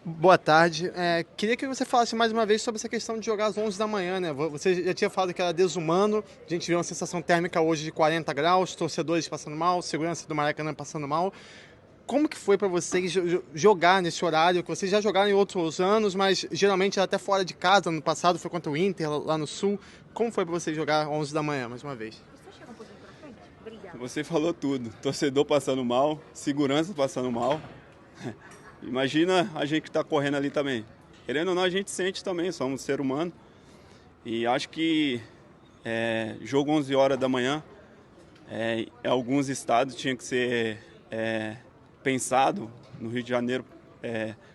Boa tarde. Queria que você falasse mais uma vez sobre essa questão de jogar às 11 da manhã, né? Você já tinha falado que era desumano, a gente viu uma sensação térmica hoje de 40 graus, torcedores passando mal, segurança do Maracanã passando mal. Como que foi para vocês jogar nesse horário, que vocês já jogaram em outros anos, mas geralmente era até fora de casa, no passado foi contra o Inter, lá no Sul. Como foi para vocês jogar às 11 da manhã, mais uma vez? Só chega um pouquinho pra frente? Obrigada. Você falou tudo. Torcedor passando mal, segurança passando mal. Imagina a gente que está correndo ali também. Querendo ou não, a gente sente também, somos ser humano. E acho que jogo 11 horas da manhã, em alguns estados tinha que ser pensado. No Rio de Janeiro,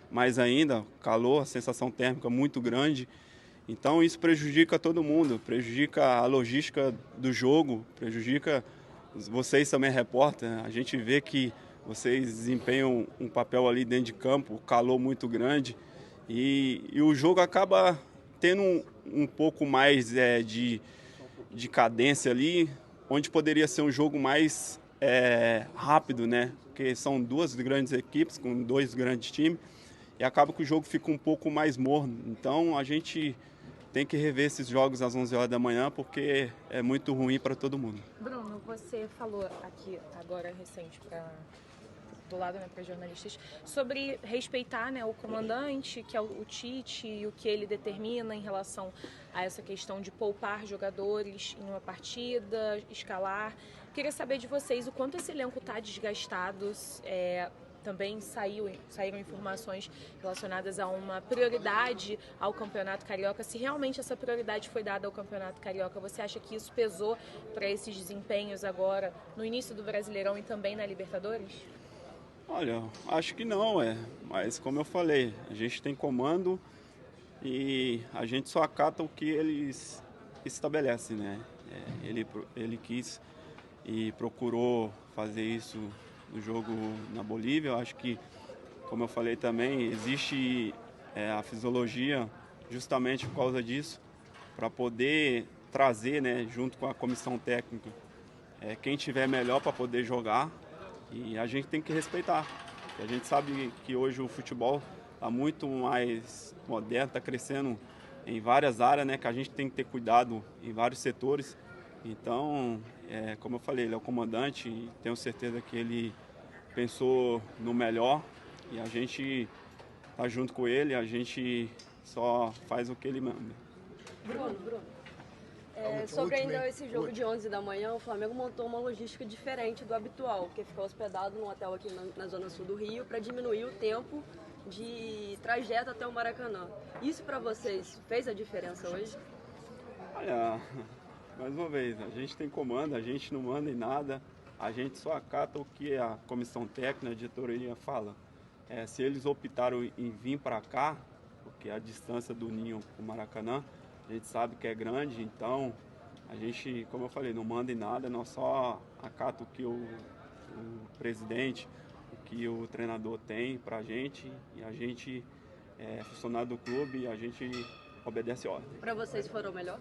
mais ainda, calor, a sensação térmica muito grande. Então isso prejudica todo mundo, prejudica a logística do jogo, prejudica vocês também, repórter. A gente vê que vocês desempenham um papel ali dentro de campo, calor muito grande, e o jogo acaba tendo um pouco mais de cadência ali, onde poderia ser um jogo mais rápido, né? Porque são duas grandes equipes com dois grandes times, e acaba que o jogo fica um pouco mais morno. Então a gente tem que rever esses jogos às 11 horas da manhã, porque é muito ruim para todo mundo. Bruno, você falou aqui agora recente do lado, né, para jornalistas, sobre respeitar, né, o comandante, que é o Tite, e o que ele determina em relação a essa questão de poupar jogadores em uma partida, escalar. Queria saber de vocês o quanto esse elenco está desgastado. Também saíram informações relacionadas a uma prioridade ao Campeonato Carioca. Se realmente essa prioridade foi dada ao Campeonato Carioca, você acha que isso pesou para esses desempenhos agora no início do Brasileirão e também na Libertadores? Olha, acho que não, mas como eu falei, a gente tem comando e a gente só acata o que eles estabelecem, né? Ele quis e procurou fazer isso no jogo na Bolívia. Eu acho que, como eu falei também, existe a fisiologia justamente por causa disso, para poder trazer, né, junto com a comissão técnica, quem tiver melhor para poder jogar, e a gente tem que respeitar. A gente sabe que hoje o futebol está muito mais moderno, está crescendo em várias áreas, né, que a gente tem que ter cuidado em vários setores. Então, como eu falei, ele é o comandante e tenho certeza que ele pensou no melhor, e a gente tá junto com ele, a gente só faz o que ele manda. Bruno, sobre ainda esse jogo de 11 da manhã, o Flamengo montou uma logística diferente do habitual, que ficou hospedado num hotel aqui na zona sul do Rio para diminuir o tempo de trajeto até o Maracanã. Isso para vocês fez a diferença hoje? Olha, mais uma vez, a gente tem comando, a gente não manda em nada, a gente só acata o que a comissão técnica, a diretoria fala. Se eles optaram em vir para cá, porque a distância do Ninho para o Maracanã, a gente sabe que é grande, então a gente, como eu falei, não manda em nada, nós só acata o que o presidente, o que o treinador tem para a gente, e a gente é funcionário do clube e a gente obedece ordem. Para vocês foram melhor?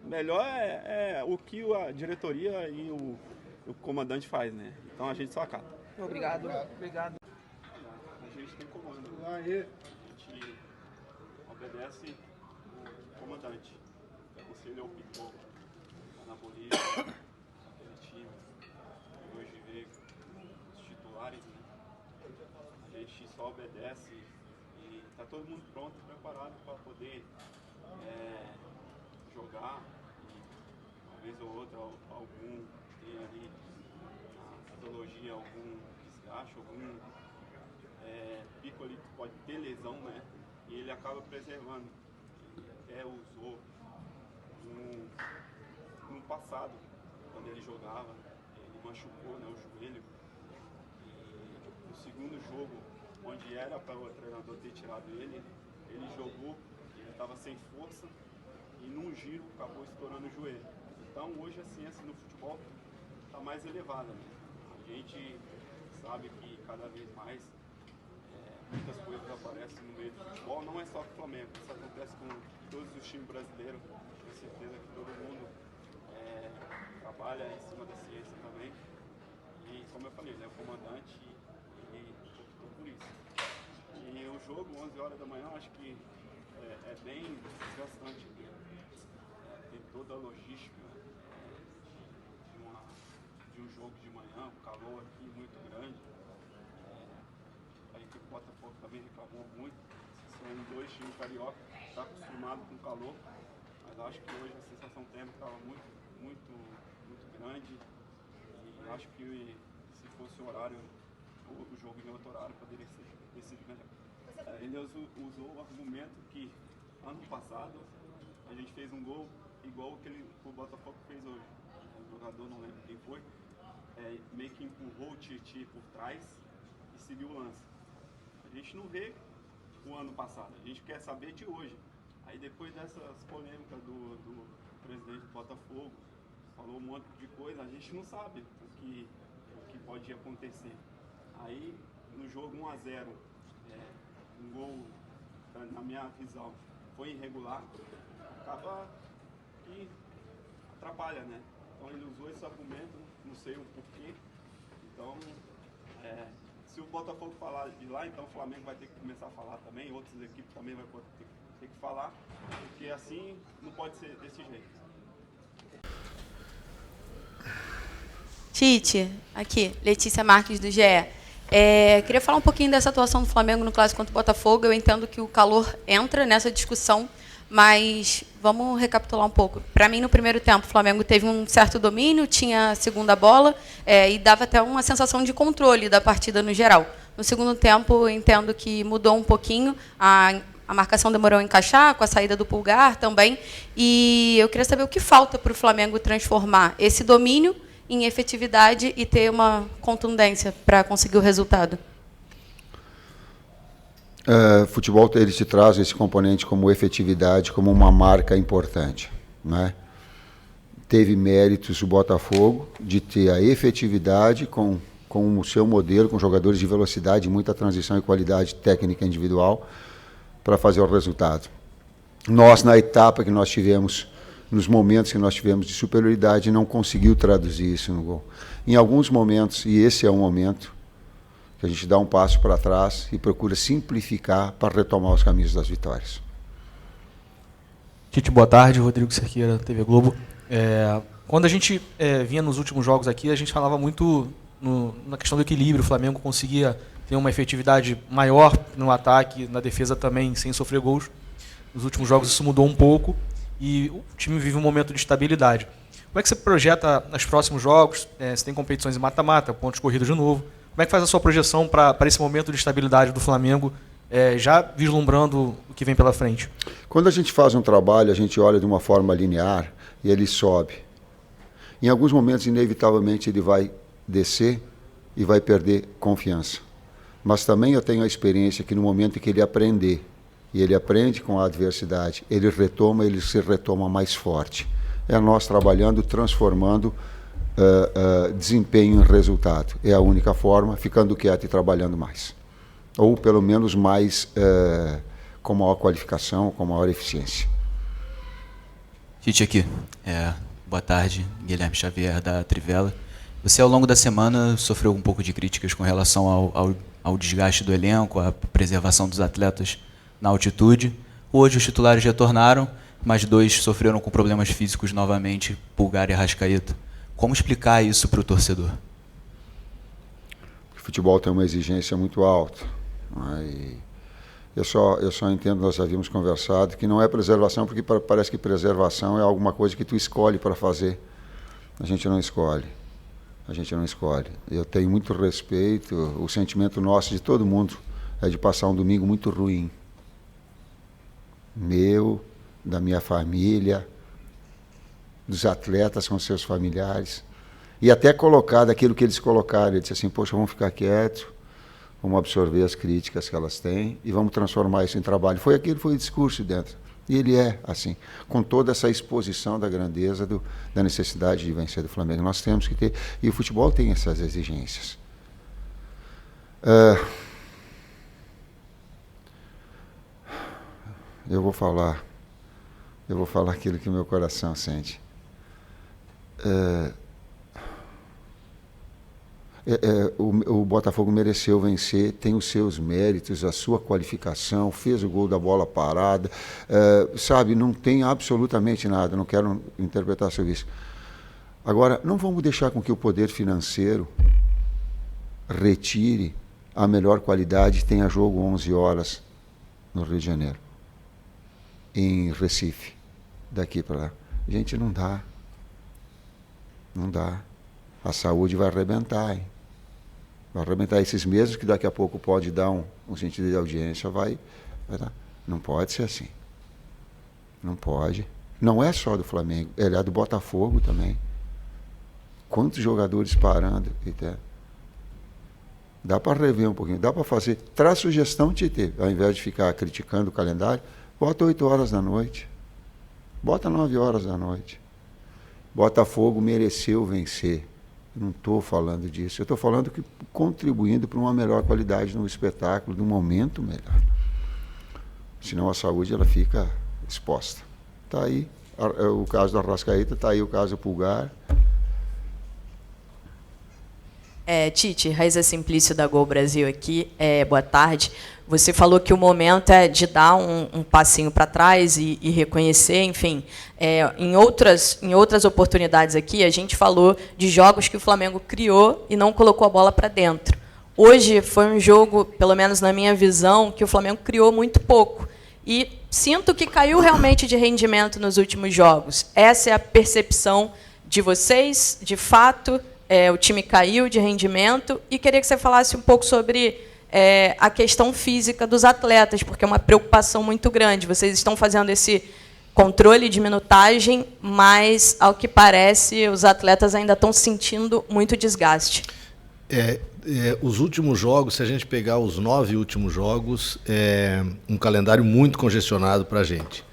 Melhor é o que a diretoria e o comandante faz, né? Então a gente só acata. Obrigado. Obrigado. A gente tem comando. A gente obedece o comandante. Se ele optou lá na Bolívia, aquele time, hoje veio os titulares, né? A gente só obedece e tá todo mundo pronto, preparado para poder jogar, e uma vez ou outra algum tem ali na fisiologia algum desgaste, algum pico ali que pode ter lesão, né? E ele acaba preservando. Ele até usou no passado, quando ele jogava, ele machucou, né, o joelho. E no segundo jogo, onde era para o treinador ter tirado ele, ele jogou, ele estava sem força, e num giro acabou estourando o joelho. Então hoje a ciência no futebol está mais elevada, né? A gente sabe que cada vez mais muitas coisas aparecem no meio do futebol, não é só com o Flamengo, isso acontece com todos os times brasileiros. Tenho certeza que todo mundo trabalha em cima da ciência também. E como eu falei, ele é o comandante e optou por isso. E o jogo, 11 horas da manhã, acho que é bem desgastante. Tem toda a logística de um jogo de manhã, o calor aqui muito grande. A equipe do Botafogo também reclamou muito. São 2 times carioca, está acostumado com calor, mas acho que hoje a sensação térmica estava muito grande. E acho que se fosse o horário, o jogo em outro horário poderia ter sido melhor. Ele usou o argumento que ano passado a gente fez um gol igual que o Botafogo fez hoje. O jogador, não lembro quem foi, meio que empurrou o Titi por trás e seguiu o lance. A gente não vê o ano passado, a gente quer saber de hoje. Aí depois dessas polêmicas do presidente do Botafogo, falou um monte de coisa, a gente não sabe o que pode acontecer. Aí no jogo 1-0, um gol, na minha visão, foi irregular, acaba que atrapalha, né? Então ele usou esse argumento, não sei o porquê. Então, se o Botafogo falar de lá, então o Flamengo vai ter que começar a falar também, outras equipes também vão ter que falar, porque assim não pode ser desse jeito. Tite, aqui, Letícia Marques do GE. Queria falar um pouquinho dessa atuação do Flamengo no clássico contra o Botafogo. Eu entendo que o calor entra nessa discussão, mas vamos recapitular um pouco. Para mim, no primeiro tempo, o Flamengo teve um certo domínio, tinha a segunda bola e dava até uma sensação de controle da partida no geral. No segundo tempo, eu entendo que mudou um pouquinho, a marcação demorou a encaixar, com a saída do Pulgar também, e eu queria saber o que falta para o Flamengo transformar esse domínio em efetividade e ter uma contundência para conseguir o resultado. Futebol, ele te traz esse componente como efetividade, como uma marca importante, né? Teve méritos o Botafogo de ter a efetividade com o seu modelo, com jogadores de velocidade, muita transição e qualidade técnica individual para fazer o resultado. Nós, na etapa que nós tivemos, nos momentos que nós tivemos de superioridade, não conseguiu traduzir isso no gol. Em alguns momentos, e esse é um momento, que a gente dá um passo para trás e procura simplificar para retomar os caminhos das vitórias. Tite, boa tarde. Rodrigo Cerqueira, TV Globo. Quando a gente vinha nos últimos jogos aqui, a gente falava muito na questão do equilíbrio. O Flamengo conseguia ter uma efetividade maior no ataque, na defesa também, sem sofrer gols. Nos últimos jogos isso mudou um pouco e o time vive um momento de estabilidade. Como é que você projeta os próximos jogos? Você tem competições em mata-mata, pontos corridos de novo. Como é que faz a sua projeção para esse momento de estabilidade do Flamengo, já vislumbrando o que vem pela frente? Quando a gente faz um trabalho, a gente olha de uma forma linear e ele sobe. Em alguns momentos, inevitavelmente, ele vai descer e vai perder confiança. Mas também eu tenho a experiência que no momento em que ele aprender, e ele aprende com a adversidade, ele se retoma mais forte. É nós trabalhando, transformando desempenho em resultado. É a única forma, ficando quieto e trabalhando mais. Ou pelo menos mais com maior qualificação, com maior eficiência. Tite aqui. Boa tarde, Guilherme Xavier da Trivela. Você ao longo da semana sofreu um pouco de críticas com relação ao desgaste do elenco, à preservação dos atletas na altitude. Hoje os titulares retornaram, mas 2 sofreram com problemas físicos novamente, Pulgar e Arrascaeta. Como explicar isso para o torcedor? O futebol tem uma exigência muito alta. Aí eu só entendo, nós havíamos conversado, que não é preservação, porque parece que preservação é alguma coisa que tu escolhe para fazer. A gente não escolhe. Eu tenho muito respeito, o sentimento nosso, de todo mundo, é de passar um domingo muito ruim. Meu, da minha família, dos atletas com seus familiares, e até colocar daquilo que eles colocaram. Ele disse assim, poxa, vamos ficar quietos, vamos absorver as críticas que elas têm e vamos transformar isso em trabalho. Foi o discurso dentro. E ele é assim, com toda essa exposição da grandeza da necessidade de vencer do Flamengo. Nós temos que ter, e o futebol tem essas exigências. Eu vou falar aquilo que o meu coração sente. O Botafogo mereceu vencer, tem os seus méritos, a sua qualificação, fez o gol da bola parada, sabe, não tem absolutamente nada, não quero interpretar sobre isso. Agora, não vamos deixar com que o poder financeiro retire a melhor qualidade e tenha jogo 11 horas no Rio de Janeiro, em Recife, daqui para lá. Gente, não dá. Não dá. A saúde vai arrebentar, hein? Vai arrebentar esses mesmos que daqui a pouco pode dar um sentido de audiência, vai dar. Não pode ser assim. Não pode. Não é só do Flamengo, é do Botafogo também. Quantos jogadores parando? Dá para rever um pouquinho, dá para fazer. Traz sugestão, Tite, ao invés de ficar criticando o calendário, bota 8 horas da noite. Bota 9 horas da noite. Botafogo mereceu vencer. Não estou falando disso. Eu estou falando que contribuindo para uma melhor qualidade no espetáculo, num momento melhor. Senão a saúde ela fica exposta. Está aí o caso do Arrascaeta, está aí o caso do Pulgar. Tite, Raíza Simplício da Gol Brasil aqui. Boa tarde. Você falou que o momento é de dar um passinho para trás e reconhecer, enfim. Em outras oportunidades aqui, a gente falou de jogos que o Flamengo criou e não colocou a bola para dentro. Hoje foi um jogo, pelo menos na minha visão, que o Flamengo criou muito pouco. E sinto que caiu realmente de rendimento nos últimos jogos. Essa é a percepção de vocês, de fato. O time caiu de rendimento. E queria que você falasse um pouco sobre a questão física dos atletas, porque é uma preocupação muito grande. Vocês estão fazendo esse controle de minutagem, mas, ao que parece, os atletas ainda estão sentindo muito desgaste. Os últimos jogos, se a gente pegar os 9 últimos jogos, é um calendário muito congestionado para a gente,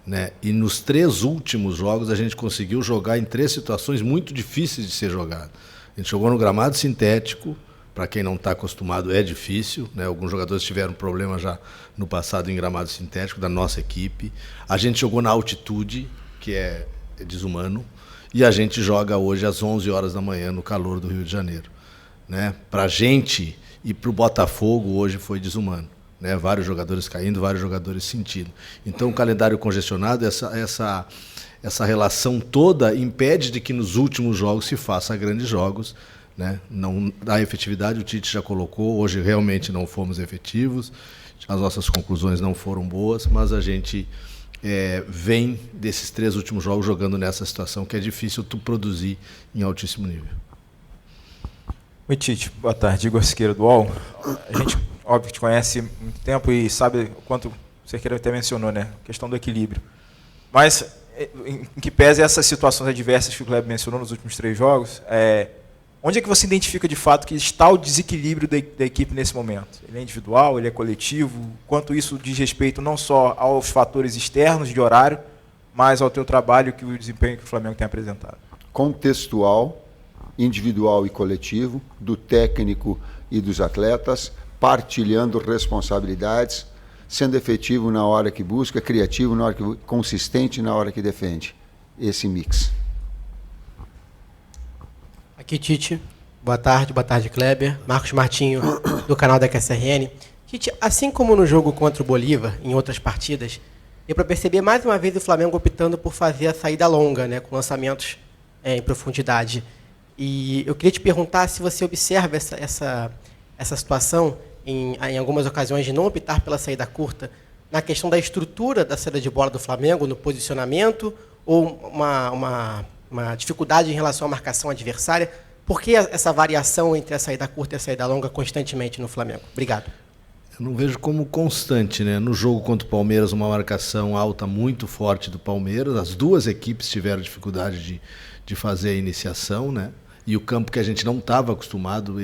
né? E nos 3 últimos jogos a gente conseguiu jogar em 3 situações muito difíceis de ser jogado. A gente jogou no gramado sintético. Para quem não está acostumado, é difícil, né? Alguns jogadores tiveram problema já no passado em gramado sintético da nossa equipe. A gente jogou na altitude, que é desumano, e a gente joga hoje às 11 horas da manhã no calor do Rio de Janeiro, né? Para a gente e para o Botafogo hoje foi desumano, né? Vários jogadores caindo, vários jogadores sentindo. Então, o calendário congestionado, essa relação toda impede de que nos últimos jogos se faça grandes jogos, né? Não dá efetividade, o Tite já colocou, hoje realmente não fomos efetivos, as nossas conclusões não foram boas, mas a gente vem desses 3 últimos jogos jogando nessa situação que é difícil tu produzir em altíssimo nível. Oi, Tite, boa tarde, Igor Siqueira do UOL. A gente, óbvio, te conhece há muito tempo e sabe o quanto o Siqueira até mencionou, né? A questão do equilíbrio. Mas, em que pese essas situações adversas que o Kleber mencionou nos últimos 3 jogos, onde é que você identifica de fato que está o desequilíbrio da equipe nesse momento? Ele é individual, ele é coletivo? Quanto isso diz respeito não só aos fatores externos de horário, mas ao teu trabalho e o desempenho que o Flamengo tem apresentado? Contextual, individual e coletivo, do técnico e dos atletas, partilhando responsabilidades, sendo efetivo na hora que busca, criativo na hora que consistente na hora que defende. Esse mix. Aqui, Tite. Boa tarde, Kleber. Marcos Martinho, do canal da QSRN. Tite, assim como no jogo contra o Bolívar, em outras partidas, deu para perceber mais uma vez o Flamengo optando por fazer a saída longa, né, com lançamentos em profundidade. E eu queria te perguntar se você observa essa situação, em algumas ocasiões, de não optar pela saída curta, na questão da estrutura da saída de bola do Flamengo, no posicionamento, ou uma dificuldade em relação à marcação adversária. Por que essa variação entre a saída curta e a saída longa constantemente no Flamengo? Obrigado. Eu não vejo como constante, né? No jogo contra o Palmeiras, uma marcação alta muito forte do Palmeiras. As 2 equipes tiveram dificuldade de fazer a iniciação, né? E o campo que a gente não estava acostumado,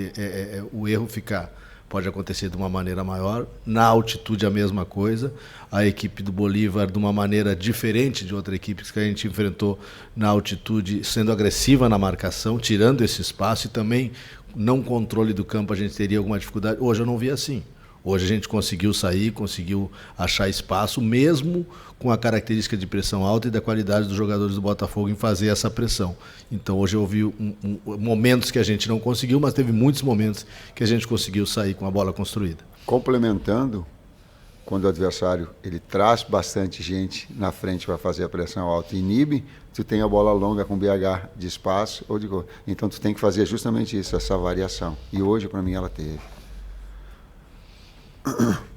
o erro pode acontecer de uma maneira maior. Na altitude, a mesma coisa. A equipe do Bolívar, de uma maneira diferente de outras equipes que a gente enfrentou na altitude, sendo agressiva na marcação, tirando esse espaço, e também não controle do campo a gente teria alguma dificuldade. Hoje eu não vi assim. Hoje a gente conseguiu sair, conseguiu achar espaço, mesmo com a característica de pressão alta e da qualidade dos jogadores do Botafogo em fazer essa pressão. Então hoje houve momentos que a gente não conseguiu, mas teve muitos momentos que a gente conseguiu sair com a bola construída. Complementando, quando o adversário ele traz bastante gente na frente para fazer a pressão alta e inibe, tu tem a bola longa com BH de espaço ou de gol. Então tu tem que fazer justamente isso, essa variação. E hoje, para mim, ela teve.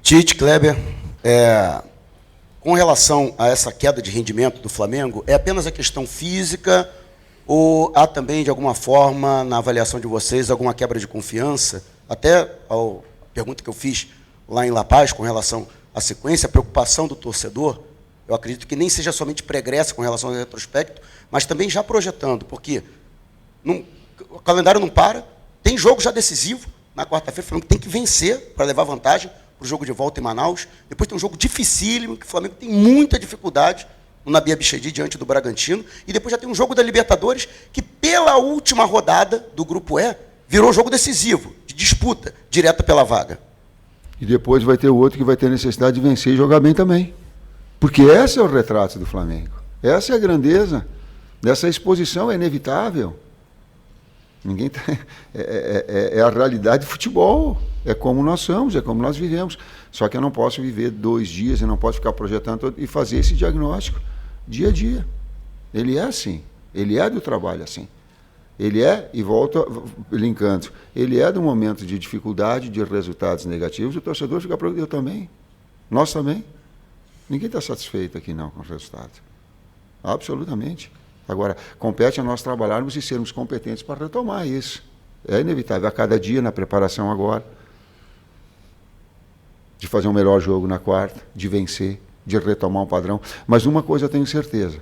Tite, Kleber, com relação a essa queda de rendimento do Flamengo, é apenas a questão física ou há também, de alguma forma, na avaliação de vocês, alguma quebra de confiança? Até a pergunta que eu fiz lá em La Paz, com relação à sequência, a preocupação do torcedor, eu acredito que nem seja somente pregressa com relação ao retrospecto, mas também já projetando, porque o calendário não para, tem jogo já decisivo, na quarta-feira o Flamengo tem que vencer para levar vantagem para o jogo de volta em Manaus, depois tem um jogo dificílimo, que o Flamengo tem muita dificuldade no Nabi Abichedi diante do Bragantino, e depois já tem um jogo da Libertadores, que pela última rodada do Grupo E, virou jogo decisivo, de disputa, direta pela vaga. E depois vai ter o outro que vai ter necessidade de vencer e jogar bem também. Porque esse é o retrato do Flamengo. Essa é a grandeza. Dessa exposição é inevitável. Ninguém é a realidade do futebol. É como nós somos, é como nós vivemos. Só que eu não posso viver 2 dias, eu não posso ficar projetando e fazer esse diagnóstico dia a dia. Ele é assim. Ele é do trabalho assim. Ele é, e volto linkando, ele é do momento de dificuldade, de resultados negativos, o torcedor fica preocupado, eu também, nós também. Ninguém está satisfeito aqui não com o resultado. Absolutamente. Agora, compete a nós trabalharmos e sermos competentes para retomar isso. É inevitável, a cada dia na preparação agora, de fazer um melhor jogo na quarta, de vencer, de retomar um padrão. Mas uma coisa eu tenho certeza,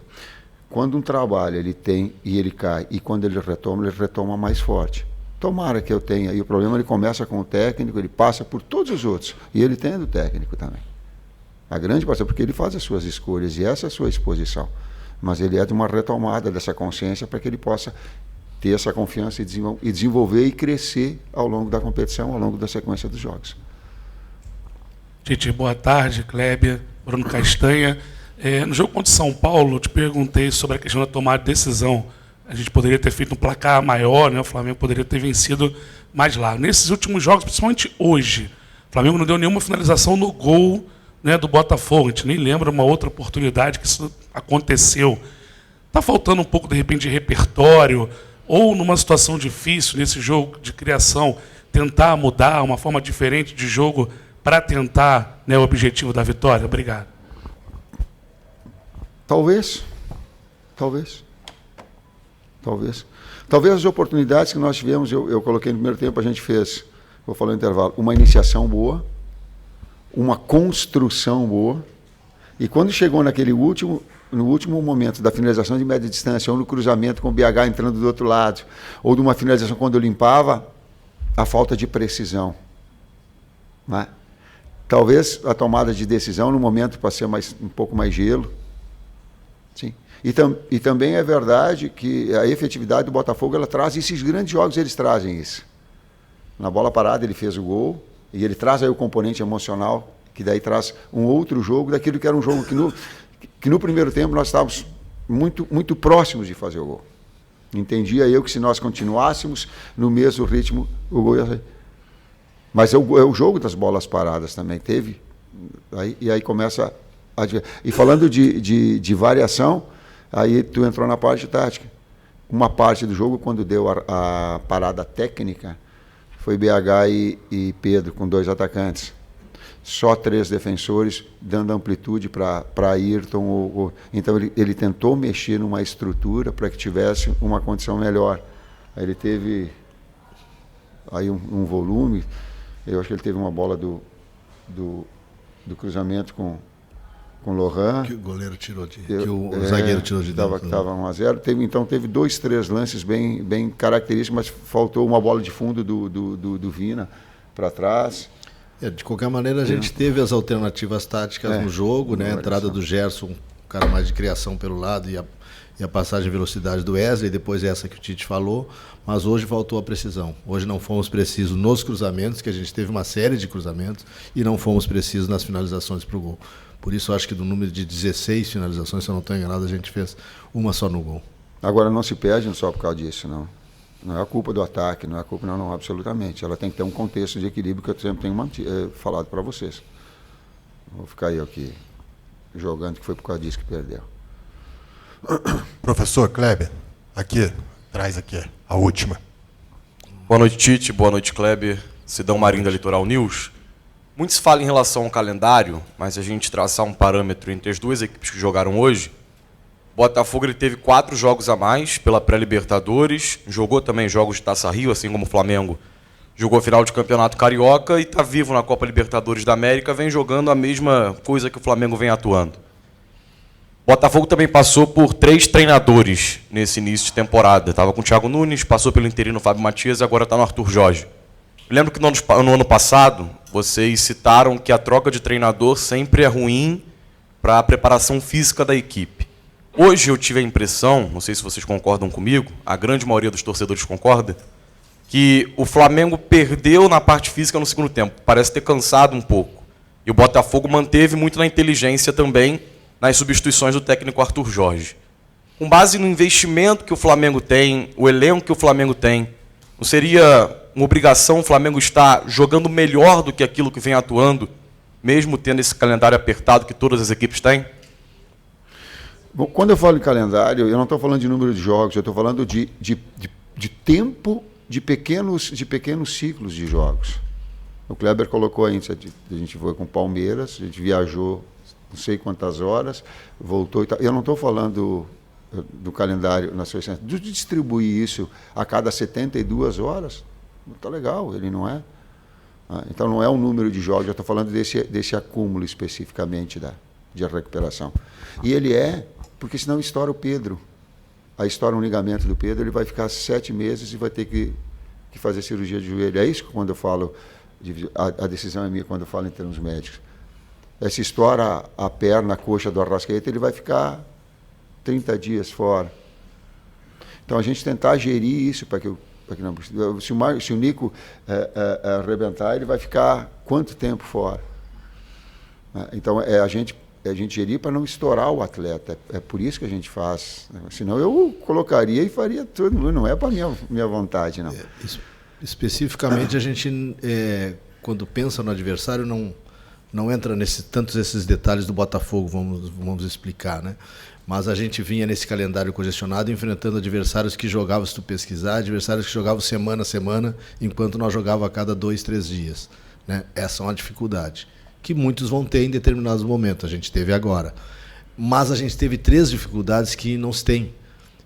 quando um trabalho ele tem e ele cai, e quando ele retoma mais forte. Tomara que eu tenha, e o problema ele começa com o técnico, ele passa por todos os outros, e ele tem do técnico também. A grande parte, porque ele faz as suas escolhas, e essa é a sua exposição. Mas ele é de uma retomada dessa consciência para que ele possa ter essa confiança e desenvolver e crescer ao longo da competição, ao longo da sequência dos jogos. Tite, boa tarde, Kleber, Bruno Castanha. No jogo contra o São Paulo, eu te perguntei sobre a questão da tomada de decisão. A gente poderia ter feito um placar maior, né? O Flamengo poderia ter vencido mais lá. Nesses últimos jogos, principalmente hoje, o Flamengo não deu nenhuma finalização no gol, né, do Botafogo. A gente nem lembra uma outra oportunidade que isso aconteceu. Está faltando um pouco, de repente, de repertório, ou numa situação difícil, nesse jogo de criação, tentar mudar uma forma diferente de jogo para tentar, né, o objetivo da vitória? Obrigado. Talvez. Talvez as oportunidades que nós tivemos, eu coloquei no primeiro tempo, a gente fez, vou falar no intervalo, uma iniciação boa, uma construção boa, e quando chegou no último momento da finalização de média distância, ou no cruzamento com o BH entrando do outro lado, ou de uma finalização quando eu limpava, a falta de precisão. Né? Talvez a tomada de decisão no momento para ser um pouco mais gelo. Sim. E também é verdade que a efetividade do Botafogo ela traz, esses grandes jogos eles trazem isso. Na bola parada ele fez o gol, e ele traz aí o componente emocional, que daí traz um outro jogo, daquilo que era um jogo que no primeiro tempo nós estávamos muito, muito próximos de fazer o gol. Entendia eu que se nós continuássemos no mesmo ritmo, o gol ia sair. Mas é o jogo das bolas paradas também, teve. E aí começa a... E falando de variação, aí tu entrou na parte tática. Uma parte do jogo, quando deu a parada técnica, foi BH e Pedro, com 2 atacantes. Só 3 defensores, dando amplitude para Ayrton. Então, ele tentou mexer numa estrutura para que tivesse uma condição melhor. Aí ele teve aí um volume. Eu acho que ele teve uma bola do cruzamento com o Lohan. Que o goleiro tirou que o zagueiro tirou de dentro. Estava 1-0. Então teve 2, 3 lances bem característicos, mas faltou uma bola de fundo do Vina para trás. De qualquer maneira, a gente teve as alternativas táticas no jogo, né? A entrada do Gerson, um cara mais de criação pelo lado, e a passagem de velocidade do Wesley, depois essa que o Tite falou, mas hoje faltou a precisão. Hoje não fomos precisos nos cruzamentos, que a gente teve uma série de cruzamentos, e não fomos precisos nas finalizações para o gol. Por isso, acho que do número de 16 finalizações, se eu não estou enganado, a gente fez uma só no gol. Agora, não se perde só por causa disso, não. Não é a culpa do ataque, não é a culpa, não, absolutamente. Ela tem que ter um contexto de equilíbrio que eu sempre tenho falado para vocês. Vou ficar eu aqui jogando, que foi por causa disso que perdeu. Professor Kleber, traz aqui a última. Boa noite, Tite. Boa noite, Kleber. Sidão Marinho da Litoral News. Muito se fala em relação ao calendário, mas se a gente traçar um parâmetro entre as duas equipes que jogaram hoje, Botafogo ele teve 4 jogos a mais pela pré-Libertadores, jogou também jogos de Taça Rio, assim como o Flamengo jogou a final de Campeonato Carioca e está vivo na Copa Libertadores da América, vem jogando a mesma coisa que o Flamengo vem atuando. Botafogo também passou por 3 treinadores nesse início de temporada. Estava com o Thiago Nunes, passou pelo interino Fábio Matias e agora está no Arthur Jorge. Eu lembro que no ano passado vocês citaram que a troca de treinador sempre é ruim para a preparação física da equipe. Hoje eu tive a impressão, não sei se vocês concordam comigo, a grande maioria dos torcedores concorda, que o Flamengo perdeu na parte física no segundo tempo. Parece ter cansado um pouco. E o Botafogo manteve muito na inteligência também nas substituições do técnico Arthur Jorge. Com base no investimento que o Flamengo tem, o elenco que o Flamengo tem, não seria uma obrigação o Flamengo estar jogando melhor do que aquilo que vem atuando, mesmo tendo esse calendário apertado que todas as equipes têm? Bom, quando eu falo em calendário, eu não estou falando de número de jogos, eu estou falando de tempo de pequenos ciclos de jogos. O Kleber colocou aí, a gente foi com o Palmeiras, a gente viajou não sei quantas horas, voltou e tal. Eu não estou falando do calendário na sua essência, de distribuir isso a cada 72 horas, está legal, ele não é. Então não é o número de jogos, eu estou falando desse acúmulo especificamente de recuperação. E ele porque senão estoura o Pedro. Aí estoura um ligamento do Pedro, ele vai ficar 7 meses e vai ter que fazer cirurgia de joelho. É isso que quando eu falo, a decisão é minha quando eu falo em termos médicos. Se estoura a perna, a coxa do Arrascaeta, ele vai ficar 30 dias fora. Então a gente tentar gerir isso para que não. Se o Nico arrebentar, ele vai ficar quanto tempo fora? Então a gente gerir para não estourar o atleta. É por isso que a gente faz. Senão eu colocaria e faria tudo. Não é para minha vontade, não. Especificamente, a gente, quando pensa no adversário, não entra tantos esses detalhes do Botafogo, vamos explicar, né? Mas a gente vinha nesse calendário congestionado enfrentando adversários que jogavam, se tu pesquisar, adversários que jogavam semana a semana, enquanto nós jogávamos a cada 2, 3 dias. Né? Essa é uma dificuldade que muitos vão ter em determinados momentos, a gente teve agora. Mas a gente teve 3 dificuldades que não se tem,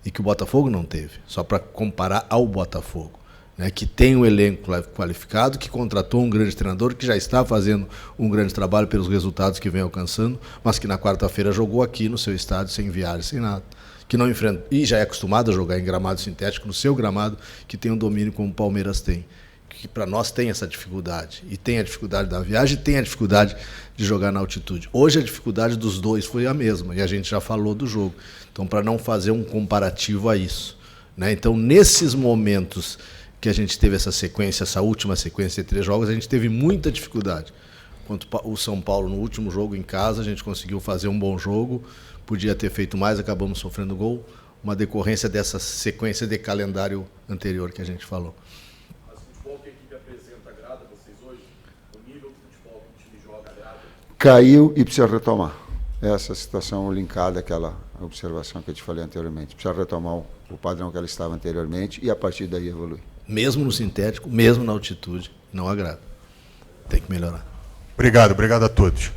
e que o Botafogo não teve, só para comparar ao Botafogo, né, que tem um elenco qualificado, que contratou um grande treinador, que já está fazendo um grande trabalho pelos resultados que vem alcançando, mas que na quarta-feira jogou aqui no seu estádio, sem viagem, sem nada. Que não enfrenta, e já é acostumado a jogar em gramado sintético, no seu gramado, que tem um domínio como o Palmeiras tem. Que para nós tem essa dificuldade. E tem a dificuldade da viagem, e tem a dificuldade de jogar na altitude. Hoje a dificuldade dos dois foi a mesma, e a gente já falou do jogo. Então, para não fazer um comparativo a isso. Né? Então, nesses momentos que a gente teve essa última sequência de 3 jogos, a gente teve muita dificuldade. Quanto o São Paulo, no último jogo em casa, a gente conseguiu fazer um bom jogo, podia ter feito mais, acabamos sofrendo gol, uma decorrência dessa sequência de calendário anterior que a gente falou. Caiu e precisa retomar. Essa situação linkada àquela observação que eu te falei anteriormente. Precisa retomar o padrão que ela estava anteriormente e a partir daí evoluir. Mesmo no sintético, mesmo na altitude, não agrada. Tem que melhorar. Obrigado a todos.